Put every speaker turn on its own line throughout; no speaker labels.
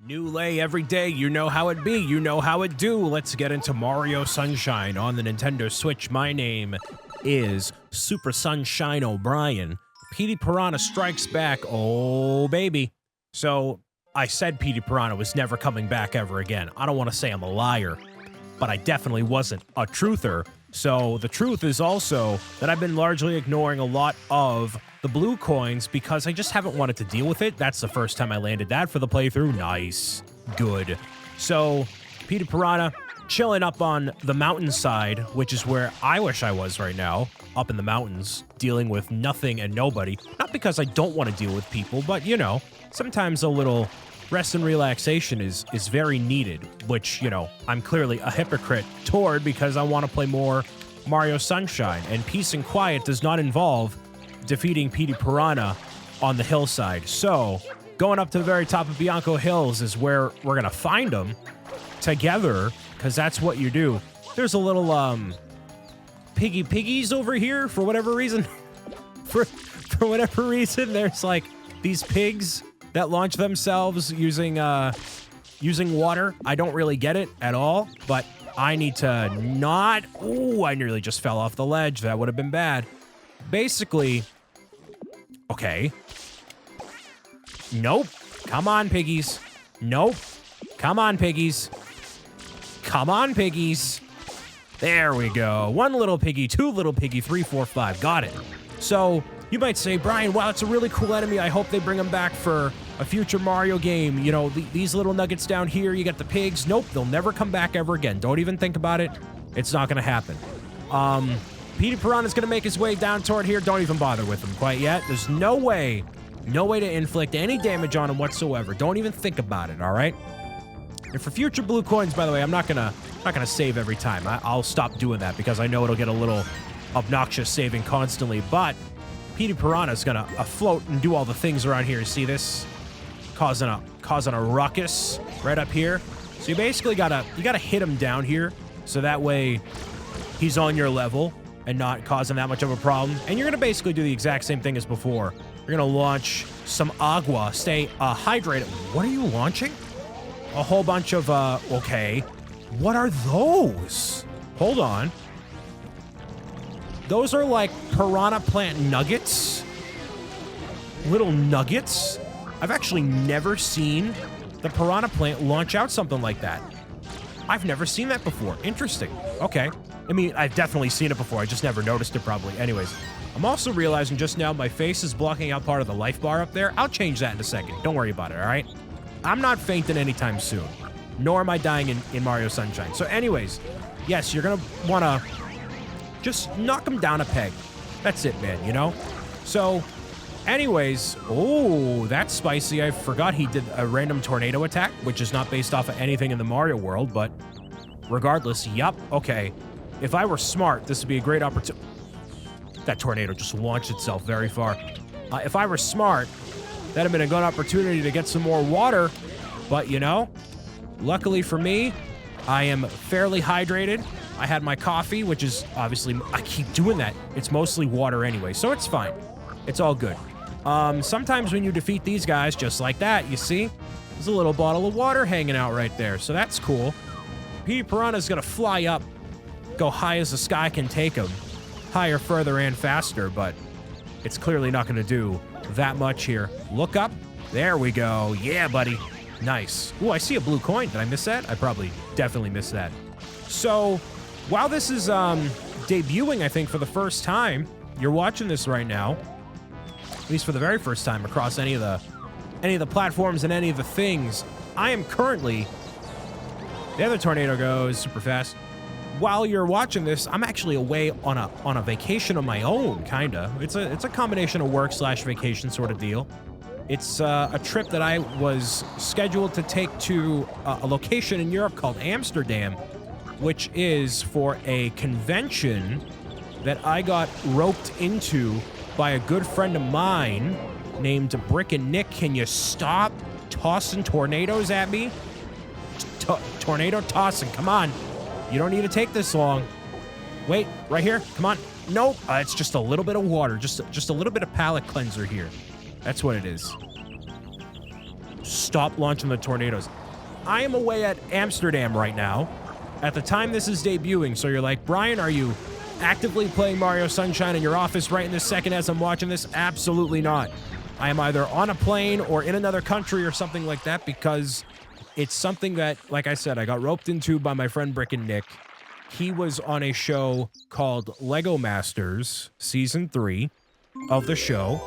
New lay every day, you know how it be, you know how it do. Let's get into Mario Sunshine on the Nintendo Switch. My name is Super Sunshine O'Brien. Petey Piranha strikes back, oh baby. So, I said Petey Piranha was never coming back ever again. I don't want to say I'm a liar, but I definitely wasn't a truther. So, the truth is also that I've been largely ignoring a lot of the blue coins because I just haven't wanted to deal with it. That's the first time I landed that for the playthrough. Nice. Good. So, Petey Piranha chilling up on the mountainside, which is where I wish I was right now, up in the mountains, dealing with nothing and nobody. Not because I don't want to deal with people, but, you know, sometimes a little rest and relaxation is very needed, which, you know, I'm clearly a hypocrite toward because I want to play more Mario Sunshine, and peace and quiet does not involve defeating Petey Piranha on the hillside. So, going up to the very top of Bianco Hills is where we're gonna find them together, because that's what you do. There's a little, piggies over here for whatever reason. for whatever reason, there's, like, these pigs that launch themselves using water. I don't really get it at all, but I need to not... Ooh, I nearly just fell off the ledge. That would have been bad. Basically... Okay. Nope. Come on, piggies. Nope. Come on, piggies. Come on, piggies. There we go. One little piggy, two little piggy, 3, 4, 5. Got it. So, you might say, Brian, wow, it's a really cool enemy. I hope they bring him back for a future Mario game. You know, these little nuggets down here, you got the pigs. Nope, they'll never come back ever again. Don't even think about it. It's not going to happen. Petey Piranha's going to make his way down toward here. Don't even bother with him quite yet. There's no way to inflict any damage on him whatsoever. Don't even think about it, all right? And for future blue coins, by the way, I'm not gonna save every time. I'll stop doing that because I know it'll get a little obnoxious saving constantly. But Petey Piranha's gonna float and do all the things around here. You see this? Causing a ruckus right up here. So you basically gotta hit him down here so that way he's on your level and not causing that much of a problem. And you're gonna basically do the exact same thing as before. You're gonna launch some agua, stay hydrated. What are you launching? A whole bunch of, okay. What are those? Hold on. Those are like piranha plant nuggets. Little nuggets. I've actually never seen the piranha plant launch out something like that. I've never seen that before. Interesting. Okay. I mean, I've definitely seen it before. I just never noticed it probably. Anyways, I'm also realizing just now my face is blocking out part of the life bar up there. I'll change that in a second. Don't worry about it, all right? I'm not fainting anytime soon, nor am I dying in Mario Sunshine. So anyways, yes, you're going to want to just knock him down a peg. That's it, man, you know? So anyways, oh, that's spicy. I forgot he did a random tornado attack, which is not based off of anything in the Mario world, but regardless, yup, okay. If I were smart, this would be a great opportunity. That tornado just launched itself very far. If I were smart, that'd have been a good opportunity to get some more water. But, you know, luckily for me, I am fairly hydrated. I had my coffee, which is obviously... I keep doing that. It's mostly water anyway, so it's fine. It's all good. Sometimes when you defeat these guys, just like that, you see? There's a little bottle of water hanging out right there, so that's cool. Petey Piranha's gonna fly up, go high as the sky can take him. Higher, further, and faster, but it's clearly not gonna do that much here. Look up. There we go. Yeah, buddy. Nice. Ooh, I see a blue coin. Did I miss that? I probably definitely missed that. So, while this is debuting, I think, for the first time, you're watching this right now, at least for the very first time across any of the platforms and any of the things, I am currently... The other tornado goes super fast. While you're watching this, I'm actually away on a vacation of my own, kinda. It's a combination of work/vacation sort of deal. It's a trip that I was scheduled to take to a location in Europe called Amsterdam, which is for a convention that I got roped into by a good friend of mine named Brick and Nick. Can you stop tossing tornadoes at me? Tornado tossing, come on. You don't need to take this long. Wait, right here, come on. Nope, it's just a little bit of water, just a little bit of palate cleanser here. That's what it is. stop launching the tornadoes. I am away at Amsterdam right now at the time this is debuting. So you're like, Brian, are you actively playing Mario Sunshine in your office right in this second as I'm watching this? Absolutely not. I am either on a plane or in another country or something like that, because it's something that, like I said, I got roped into by my friend Brick and Nick. He was on a show called Lego Masters Season 3 of the show.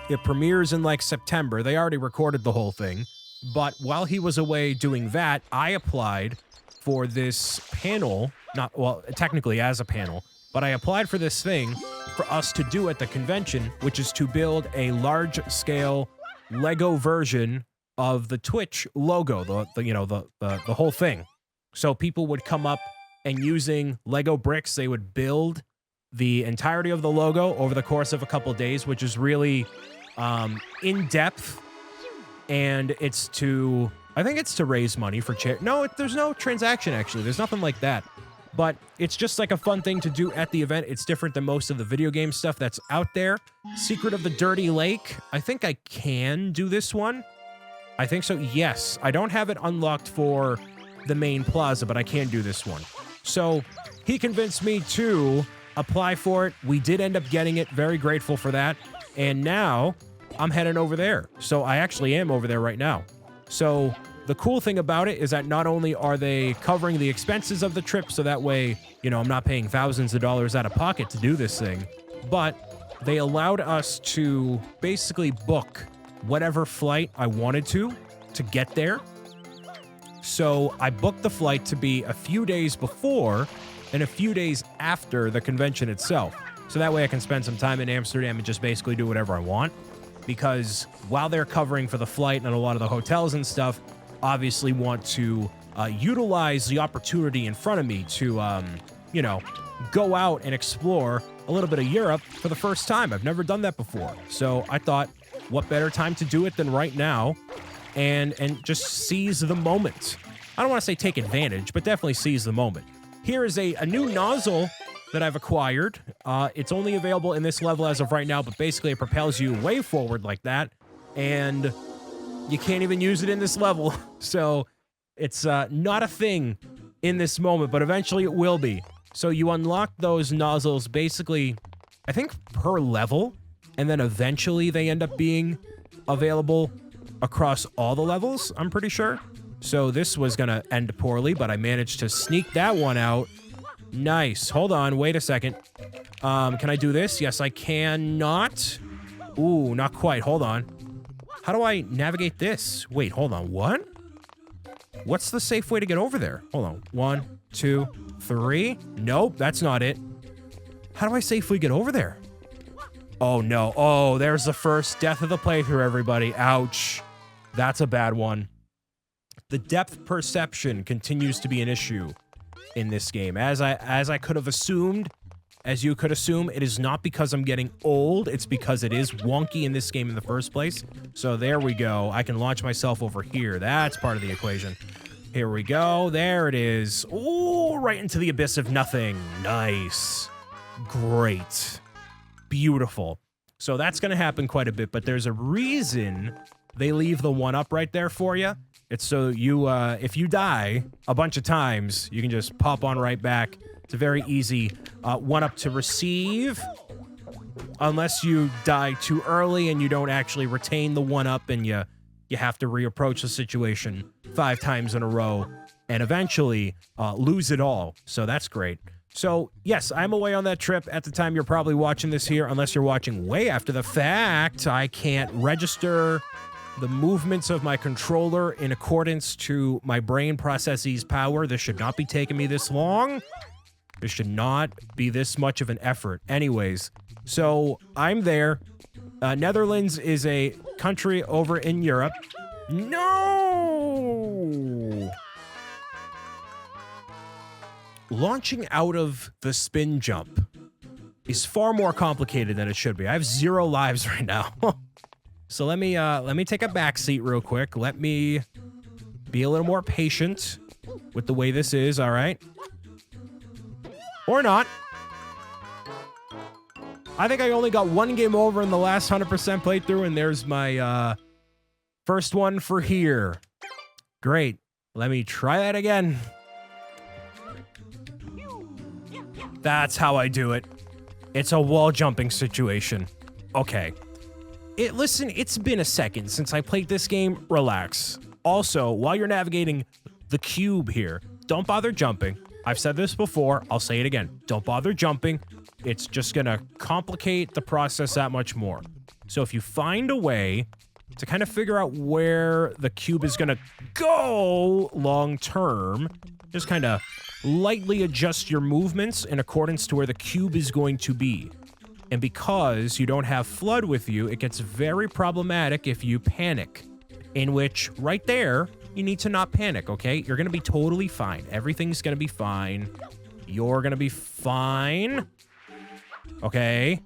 It premieres in like September. They already recorded the whole thing. But while he was away doing that, I applied for this panel, not, well, technically as a panel, but I applied for this thing for us to do at the convention, which is to build a large-scale Lego version of the Twitch logo, the whole thing. So people would come up and using Lego bricks, they would build the entirety of the logo over the course of a couple of days, which is really in-depth. And it's to, I think it's to raise money for charity. No, there's no transaction, actually. There's nothing like that. But it's just like a fun thing to do at the event. It's different than most of the video game stuff that's out there. Secret of the Dirty Lake. I think I can do this one. I think so. Yes. I don't have it unlocked for the main plaza, but I can do this one. So he convinced me to apply for it. We did end up getting it. Very grateful for that. And now I'm heading over there. So I actually am over there right now. So the cool thing about it is that not only are they covering the expenses of the trip, so that way, you know, I'm not paying thousands of dollars out of pocket to do this thing, but they allowed us to basically book whatever flight I wanted to get there. So I booked the flight to be a few days before and a few days after the convention itself. So that way I can spend some time in Amsterdam and just basically do whatever I want. Because while they're covering for the flight and a lot of the hotels and stuff, obviously want to utilize the opportunity in front of me to, you know, go out and explore a little bit of Europe for the first time. I've never done that before. So I thought, what better time to do it than right now and just seize the moment. I don't want to say take advantage, but definitely seize the moment. Here is a new nozzle that I've acquired. It's only available in this level as of right now, but basically it propels you way forward like that, and you can't even use it in this level. So it's not a thing in this moment, but eventually it will be. So you unlock those nozzles basically, I think, per level, and then eventually they end up being available across all the levels, I'm pretty sure. So this was gonna end poorly, but I managed to sneak that one out. Nice. Hold on. Wait a second. Can I do this? Yes, I cannot. Ooh, not quite. Hold on. How do I navigate this? Wait, hold on. What? What's the safe way to get over there? Hold on. 1, 2, 3. Nope, that's not it. How do I safely get over there? Oh, no. Oh, there's the first death of the playthrough, everybody. Ouch. That's a bad one. The depth perception continues to be an issue in this game. As I could have assumed, as you could assume, it is not because I'm getting old, it's because it is wonky in this game in the first place. So there we go. I can launch myself over here. That's part of the equation. Here we go. There it is. Ooh, right into the abyss of nothing. Nice. Great. Beautiful. So that's going to happen quite a bit, but there's a reason they leave the one-up right there for you. It's so you, if you die a bunch of times, you can just pop on right back. It's a very easy one-up to receive, unless you die too early and you don't actually retain the one-up and you have to reapproach the situation 5 times in a row and eventually lose it all. So that's great. So, yes, I'm away on that trip at the time you're probably watching this here, unless you're watching way after the fact. I can't register the movements of my controller in accordance to my brain processes power. This should not be taking me this long. This should not be this much of an effort. Anyways, so I'm there. Netherlands is a country over in Europe. No! Launching out of the spin jump is far more complicated than it should be. I have 0 lives right now. So let me take a back seat real quick. Let me be a little more patient with the way this is, all right? Or not. I think I only got 1 game over in the last 100% playthrough, and there's my First one for here. Great. Let me try that again. That's how I do it. It's a wall jumping situation. Okay. Listen, it's been a second since I played this game. Relax. Also, while you're navigating the cube here, don't bother jumping. I've said this before. I'll say it again. Don't bother jumping. It's just going to complicate the process that much more. So if you find a way to kind of figure out where the cube is going to go long term, just kind of lightly adjust your movements in accordance to where the cube is going to be. And because you don't have Flood with you, it gets very problematic if you panic. In which, right there, you need to not panic, okay? You're going to be totally fine. Everything's going to be fine. You're going to be fine. Okay.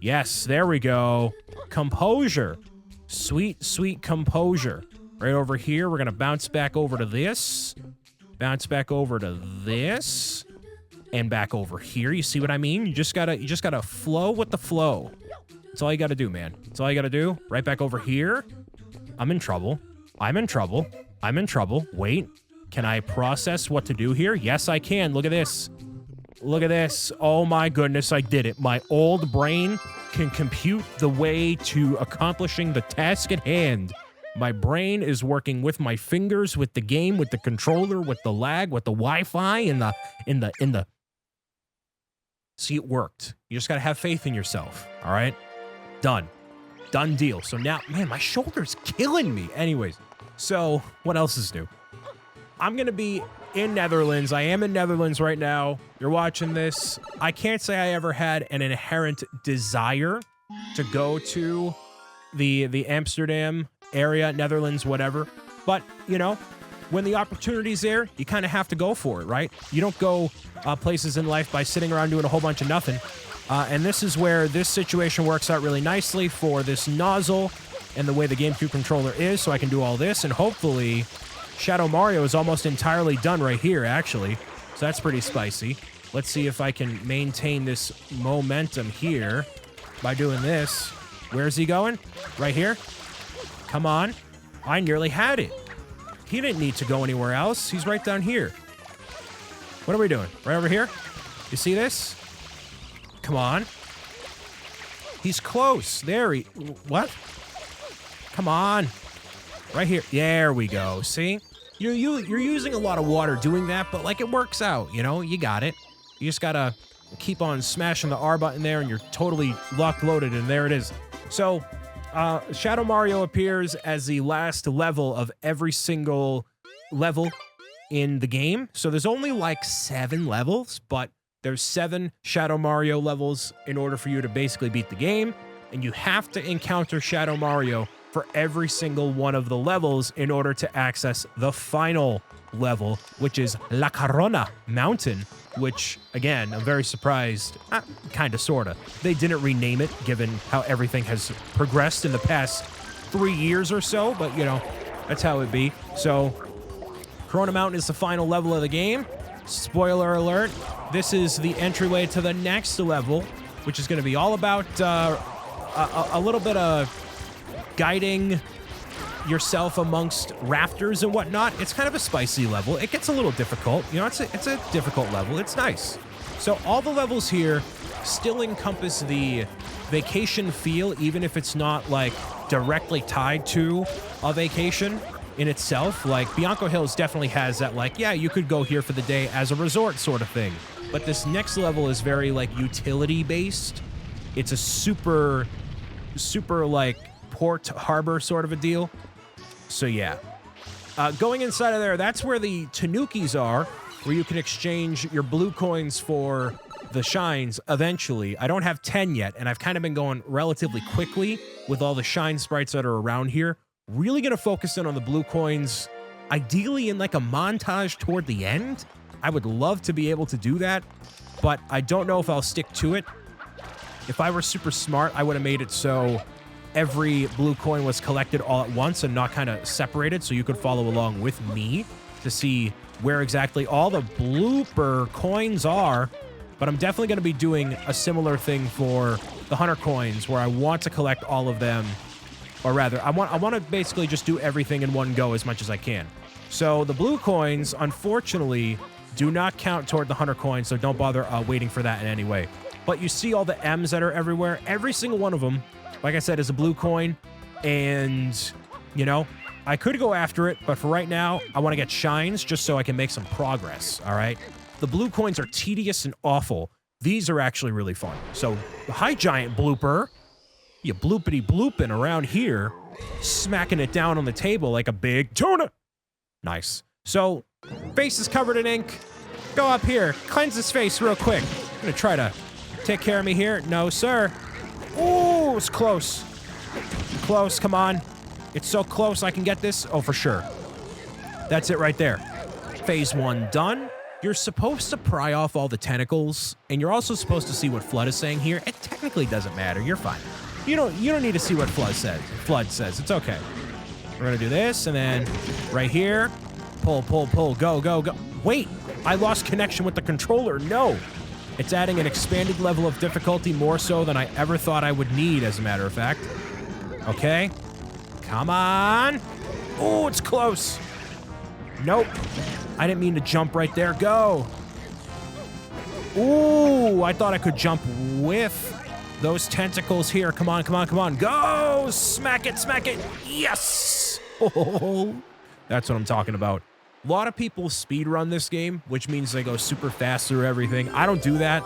Yes, there we go. Composure. Sweet, sweet composure. Right over here, we're going to bounce back over to this. Bounce back over to this. And back over here. You see what I mean? You just gotta flow with the flow. That's all you gotta do, man. That's all you gotta do. Right back over here. I'm in trouble. I'm in trouble. I'm in trouble. Wait. Can I process what to do here? Yes, I can. Look at this. Look at this. Oh my goodness, I did it. My old brain can compute the way to accomplishing the task at hand. My brain is working with my fingers, with the game, with the controller, with the lag, with the Wi-Fi, in the. See, it worked. You just gotta have faith in yourself. All right? Done. Done deal. So now, man, my shoulder's killing me. Anyways, so what else is new? I'm gonna be in Netherlands. I am in Netherlands right now. You're watching this. I can't say I ever had an inherent desire to go to the Amsterdam area, Netherlands, whatever. But, you know, when the opportunity's there, you kind of have to go for it, right? You don't go places in life by sitting around doing a whole bunch of nothing. And this is where this situation works out really nicely for this nozzle and the way the GameCube controller is, so I can do all this, and hopefully Shadow Mario is almost entirely done right here, actually. So that's pretty spicy. Let's see if I can maintain this momentum here by doing this. Where's he going? Right here? Come on. I nearly had it. He didn't need to go anywhere else. He's right down here. What are we doing? Right over here? You see this? Come on. He's close. There he... What? Come on. Right here. There we go. See? You're using a lot of water doing that, but, like, it works out, you know? You got it. You just gotta keep on smashing the R button there, and you're totally locked, loaded, and there it is. So, Shadow Mario appears as the last level of every single level in the game. So there's only, like, 7 levels, but there's 7 Shadow Mario levels in order for you to basically beat the game, and you have to encounter Shadow Mario for every single one of the levels in order to access the final level, which is La Corona Mountain, which, again, I'm very surprised, kind of, sort of. They didn't rename it, given how everything has progressed in the past 3 years or so, but, you know, that's how it be. So, Corona Mountain is the final level of the game. Spoiler alert, this is the entryway to the next level, which is going to be all about a little bit of guiding yourself amongst rafters and whatnot. It's kind of a spicy level. It gets a little difficult. You know, it's a difficult level. It's nice. So all the levels here still encompass the vacation feel, even if it's not, like, directly tied to a vacation in itself. Like, Bianco Hills definitely has that, like, yeah, you could go here for the day as a resort sort of thing. But this next level is very, like, utility-based. It's a super, like, port harbor sort of a deal. So yeah, going inside of there, that's where the tanukis are, where you can exchange your blue coins for the shines eventually. I don't have 10 yet, and I've kind of been going relatively quickly with all the shine sprites that are around here. Really going to focus in on the blue coins, ideally in, like, a montage toward the end. I would love to be able to do that, but I don't know if I'll stick to it. If I were super smart, I would have made it so every blue coin was collected all at once and not kind of separated, so you could follow along with me to see where exactly all the blooper coins are. But I'm definitely going to be doing a similar thing for the Hunter coins, where I want to collect all of them Or rather, I want to basically just do everything in one go as much as I can. So the blue coins, unfortunately, do not count toward the 100 coins, so don't bother waiting for that in any way. But you see all the M's that are everywhere. Every single one of them, like I said, is a blue coin. And, you know, I could go after it, but for right now, I want to get shines just so I can make some progress, all right? The blue coins are tedious and awful. These are actually really fun. So, hi, giant blooper. You bloopity blooping around here, smacking it down on the table like a big tuna. Nice. So, face is covered in ink. Go up here, cleanse his face real quick. I'm gonna try to take care of me here. No, sir. Ooh, it's close. Close, come on. It's so close I can get this. Oh, for sure. That's it right there. Phase 1 done. You're supposed to pry off all the tentacles, and you're also supposed to see what Flood is saying here. It technically doesn't matter. You're fine. You don't need to see what Flood says. It's okay. We're gonna do this, and then right here, pull, pull, pull, go, go, go. Wait, I lost connection with the controller. No. It's adding an expanded level of difficulty, more so than I ever thought I would need, as a matter of fact. Okay. Come on. Oh, it's close. Nope. I didn't mean to jump right there. Go. Ooh, I thought I could jump with those tentacles here. Come on, come on, come on. Go. Smack it, smack it. Yes. Oh, that's what I'm talking about. A lot of people speedrun this game, which means they go super fast through everything. I don't do that,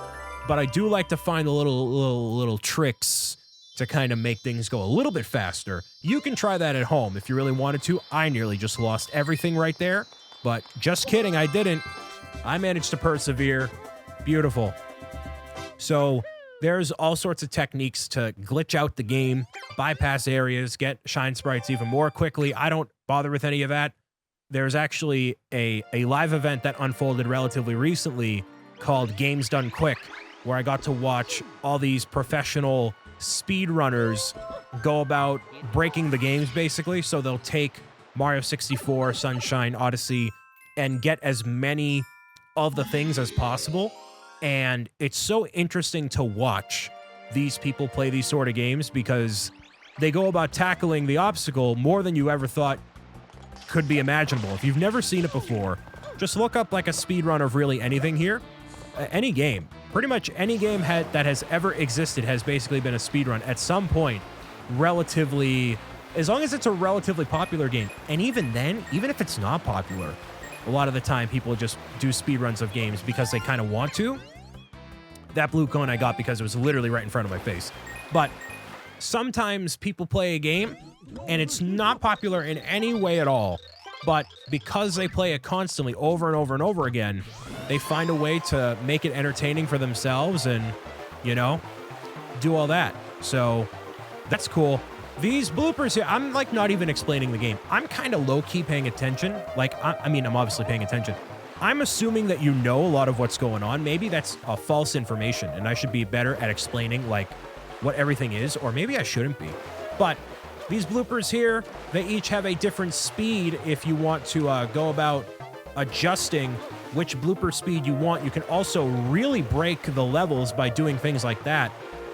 but I do like to find the little tricks to kind of make things go a little bit faster. You can try that at home if you really wanted to. I nearly just lost everything right there, but just kidding, I didn't. I managed to persevere. Beautiful. So there's all sorts of techniques to glitch out the game, bypass areas, get Shine Sprites even more quickly. I don't bother with any of that. There's actually a live event that unfolded relatively recently called Games Done Quick, where I got to watch all these professional speedrunners go about breaking the games, basically. So they'll take Mario 64, Sunshine, Odyssey, and get as many of the things as possible. And it's so interesting to watch these people play these sort of games because they go about tackling the obstacle more than you ever thought could be imaginable. If you've never seen it before, just look up like a speedrun of really anything here. Any game. Pretty much any game that has ever existed has basically been a speedrun at some point, relatively, as long as it's a relatively popular game. And even then, even if it's not popular, a lot of the time people just do speedruns of games because they kind of want to. That blue cone I got because it was literally right in front of my face. But sometimes people play a game and it's not popular in any way at all, but because they play it constantly over and over and over again, they find a way to make it entertaining for themselves and, you know, do all that. So that's cool. These bloopers here, I'm like not even explaining the game. I'm kind of low-key paying attention. Like, I mean, I'm obviously paying attention. I'm assuming that you know a lot of what's going on. Maybe that's a false information and I should be better at explaining like what everything is, or maybe I shouldn't be. But these bloopers here, they each have a different speed if you want to go about adjusting which blooper speed you want. You can also really break the levels by doing things like that.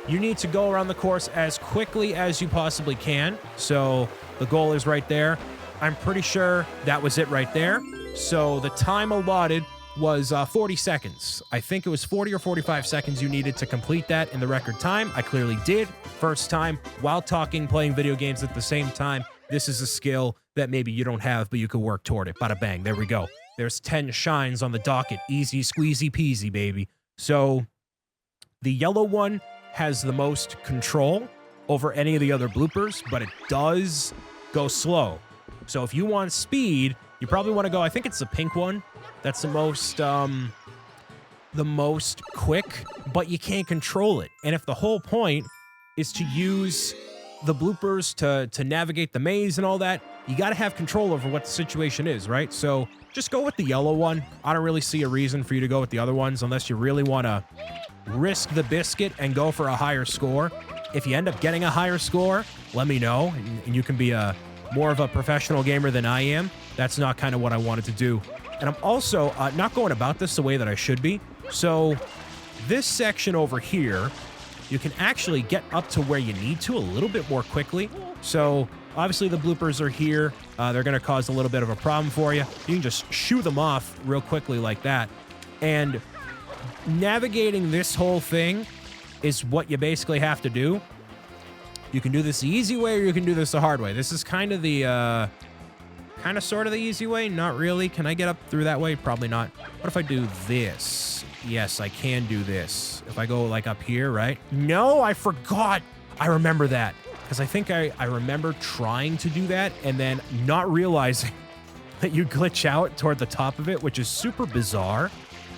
You need to go around the course as quickly as you possibly can. So the goal is right there. I'm pretty sure that was it right there. So the time allotted was 40 seconds. I think it was 40 or 45 seconds you needed to complete that in the record time. I clearly did. First time while talking, playing video games at the same time. This is a skill that maybe you don't have, but you could work toward it. Bada bang. There we go. There's 10 shines on the docket. Easy, squeezy peasy, baby. So the yellow one has the most control over any of the other bloopers, but it does go slow. So if you want speed, you probably want to go, I think it's the pink one. That's the most quick, but you can't control it. And if the whole point is to use the bloopers to navigate the maze and all that, you got to have control over what the situation is, right? So just go with the yellow one. I don't really see a reason for you to go with the other ones unless you really want to risk the biscuit and go for a higher score. If you end up getting a higher score, let me know, and you can be more of a professional gamer than I am. That's not kind of what I wanted to do. And I'm also not going about this the way that I should be. So this section over here you can actually get up to where you need to a little bit more quickly. So obviously the bloopers are here. They're going to cause a little bit of a problem for you. You can just shoo them off real quickly like that. And navigating this whole thing is what you basically have to do. You can do this the easy way or you can do this the hard way. This is kind of the, sort of the easy way. Not really. Can I get up through that way? Probably not. What if I do this? Yes, I can do this. If I go like up here, right? No, I forgot. I remember that. Because I think I remember trying to do that and then not realizing that you glitch out toward the top of it, which is super bizarre.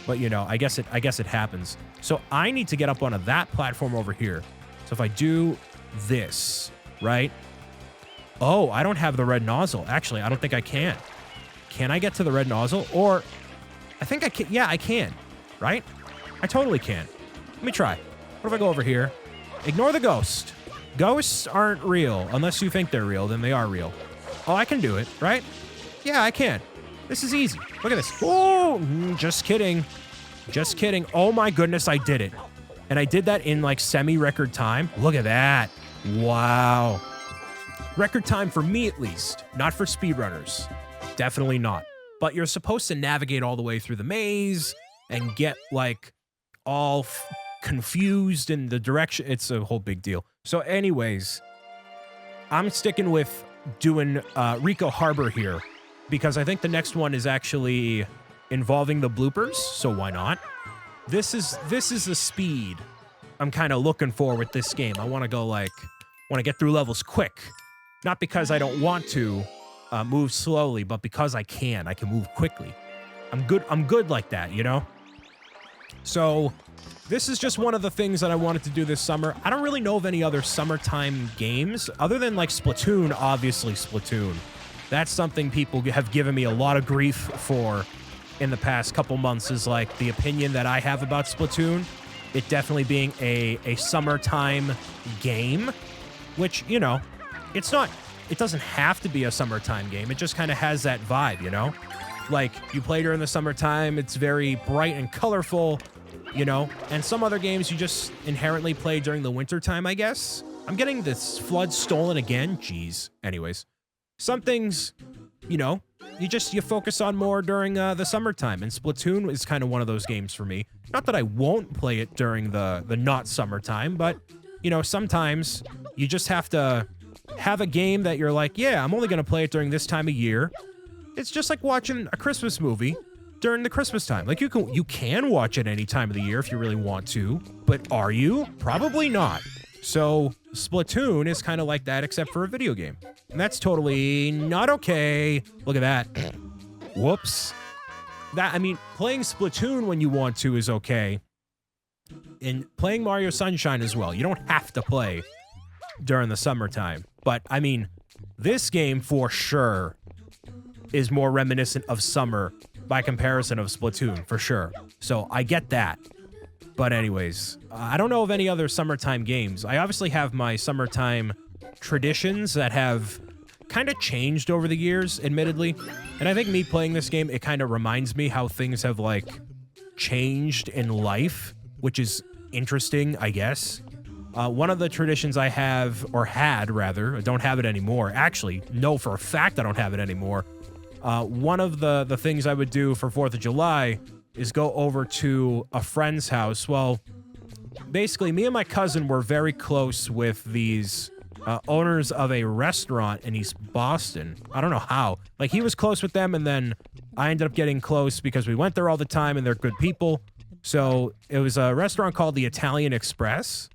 But you know, I guess it happens. So I need to get up onto that platform over here. So if I do this, right? Oh, I don't have the red nozzle. Actually, I don't think I can. Can I get to the red nozzle? Or I think I can. Yeah, I can. Right? I totally can. Let me try. What if I go over here? Ignore the ghost. Ghosts aren't real. Unless you think they're real, then they are real. Oh, I can do it, right? Yeah, I can. This is easy. Look at this. Oh, just kidding. Just kidding. Oh my goodness, I did it. And I did that in like semi-record time. Look at that. Wow. Record time for me, at least. Not for speedrunners. Definitely not. But you're supposed to navigate all the way through the maze and get like all confused in the direction. It's a whole big deal. So anyways, I'm sticking with doing Ricco Harbor here because I think the next one is actually involving the bloopers. So why not? This is the speed I'm kind of looking for with this game. I want to get through levels quick. Not because I don't want to move slowly, but because I can move quickly. I'm good like that, you know? So this is just one of the things that I wanted to do this summer. I don't really know of any other summertime games other than like Splatoon, obviously Splatoon. That's something people have given me a lot of grief for in the past couple months, is like the opinion that I have about Splatoon. It definitely being a summertime game, which, you know, it doesn't have to be a summertime game. It just kind of has that vibe, you know? Like, you play during the summertime, it's very bright and colorful, you know? And some other games you just inherently play during the wintertime, I guess. I'm getting this flood stolen again. Jeez. Anyways. Some things, you know, you focus on more during the summertime. And Splatoon is kind of one of those games for me. Not that I won't play it during the not summertime, but, you know, sometimes you just have to have a game that you're like, yeah, I'm only going to play it during this time of year. It's just like watching a Christmas movie during the Christmas time. Like, you can watch it any time of the year if you really want to, but are you? Probably not. So Splatoon is kind of like that, except for a video game. And that's totally not okay. Look at that. Whoops. I mean, playing Splatoon when you want to is okay. And playing Mario Sunshine as well. You don't have to play during the summertime. But, I mean, this game for sure is more reminiscent of summer by comparison of Splatoon, for sure. So I get that. But anyways, I don't know of any other summertime games. I obviously have my summertime traditions that have kind of changed over the years, admittedly. And I think me playing this game, it kind of reminds me how things have, like, changed in life, which is interesting, I guess. One of the traditions I have, or had, rather, I don't have it anymore. Actually, no, for a fact I don't have it anymore. One of the things I would do for 4th of July is go over to a friend's house. Well, basically, me and my cousin were very close with these owners of a restaurant in East Boston. I don't know how. Like, he was close with them, and then I ended up getting close because we went there all the time, and they're good people. So it was a restaurant called the Italian Express,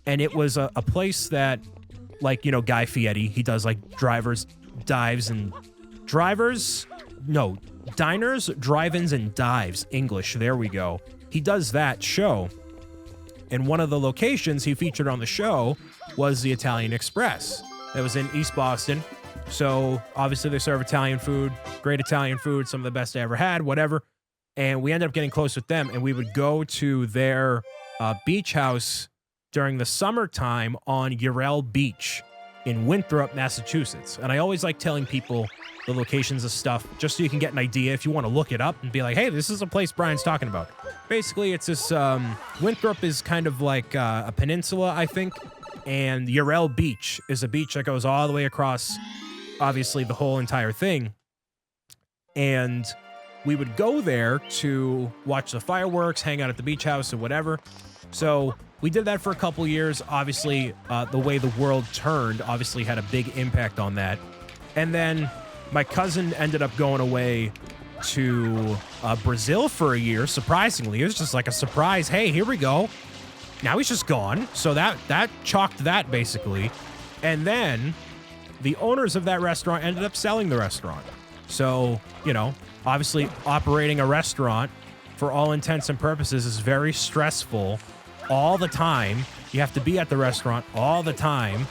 and it was a place that, like, you know, Guy Fieri, he does, like, diners, drive-ins, and dives. English, there we go. He does that show. And one of the locations he featured on the show was the Italian Express. That was in East Boston. So, obviously, they serve Italian food. Great Italian food. Some of the best I ever had, whatever. And we ended up getting close with them. And we would go to their beach house during the summertime on Urell Beach in Winthrop, Massachusetts. And I always like telling people the locations of stuff just so you can get an idea if you want to look it up and be like, hey, this is a place Brian's talking about. Basically, it's this, Winthrop is kind of like a peninsula, I think, and Urel Beach is a beach that goes all the way across, obviously, the whole entire thing. And we would go there to watch the fireworks, hang out at the beach house or whatever. So we did that for a couple years. Obviously, the way the world turned obviously had a big impact on that. And then my cousin ended up going away to Brazil for a year, surprisingly. It was just like a surprise. Hey, here we go. Now he's just gone. So that chalked that, basically. And then the owners of that restaurant ended up selling the restaurant. So, you know, obviously operating a restaurant for all intents and purposes is very stressful all the time. You have to be at the restaurant all the time.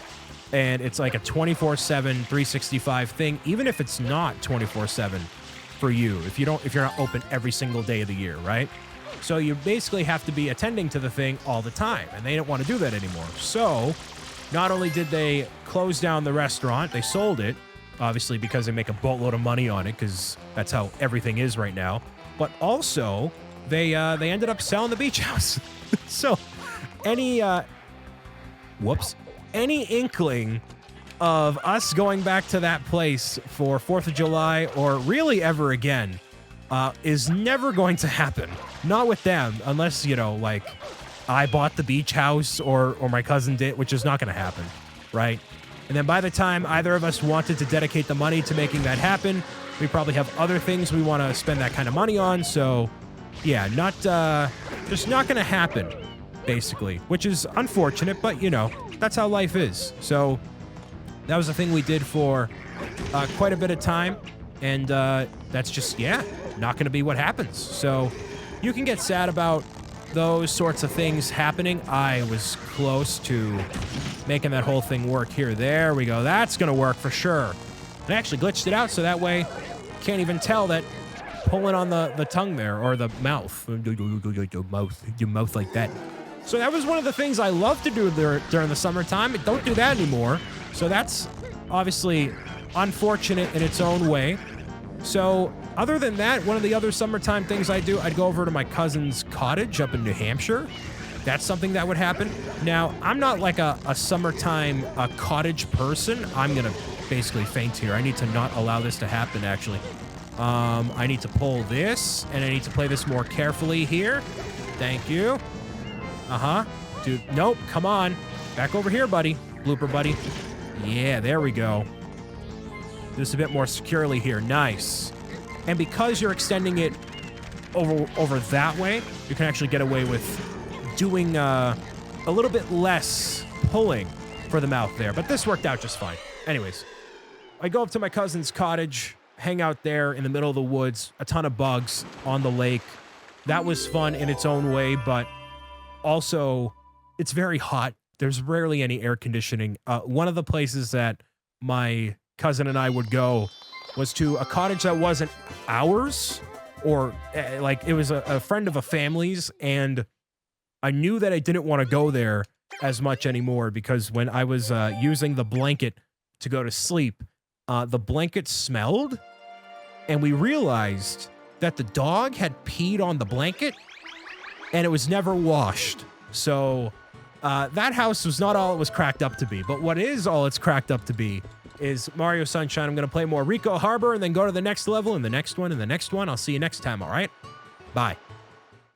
And it's like a 24/7, 365 thing, even if it's not 24/7 for you, if you're not open every single day of the year, right? So you basically have to be attending to the thing all the time, and they don't want to do that anymore. So not only did they close down the restaurant, they sold it, obviously because they make a boatload of money on it, because that's how everything is right now. But also, they ended up selling the beach house. So any inkling of us going back to that place for 4th of July or really ever again is never going to happen. Not with them, unless, you know, like I bought the beach house or my cousin did, which is not going to happen, right? And then by the time either of us wanted to dedicate the money to making that happen, we probably have other things we want to spend that kind of money on. So yeah, just not going to happen, basically, which is unfortunate, but you know, that's how life is. So that was the thing we did for quite a bit of time. And that's just, yeah, not going to be what happens. So you can get sad about those sorts of things happening. I was close to making that whole thing work here. There we go. That's going to work for sure. I actually glitched it out so that way can't even tell that pulling on the tongue there, or the mouth. Your mouth like that. So that was one of the things I love to do during the summertime. Don't do that anymore. So that's obviously unfortunate in its own way. So other than that, one of the other summertime things I do, I'd go over to my cousin's cottage up in New Hampshire. That's something that would happen. Now, I'm not like a summertime cottage person. I'm going to basically faint here. I need to not allow this to happen, actually. I need to pull this, and I need to play this more carefully here. Thank you. Uh-huh. Dude, nope, come on. Back over here, buddy. Blooper buddy. Yeah, there we go. Just a bit more securely here. Nice. And because you're extending it over that way, you can actually get away with doing a little bit less pulling for the mouth there. But this worked out just fine. Anyways, I go up to my cousin's cottage, hang out there in the middle of the woods, a ton of bugs on the lake. That was fun in its own way, but also it's very hot. There's rarely any air conditioning. One of the places that my cousin and I would go was to a cottage that wasn't ours, or like it was a friend of a family's, and I knew that I didn't want to go there as much anymore because when I was using the blanket to go to sleep, the blanket smelled, and we realized that the dog had peed on the blanket and it was never washed. So that house was not all it was cracked up to be, but what is all it's cracked up to be is Mario Sunshine. I'm going to play more Ricco Harbor and then go to the next level and the next one and the next one. I'll see you next time, all right? Bye.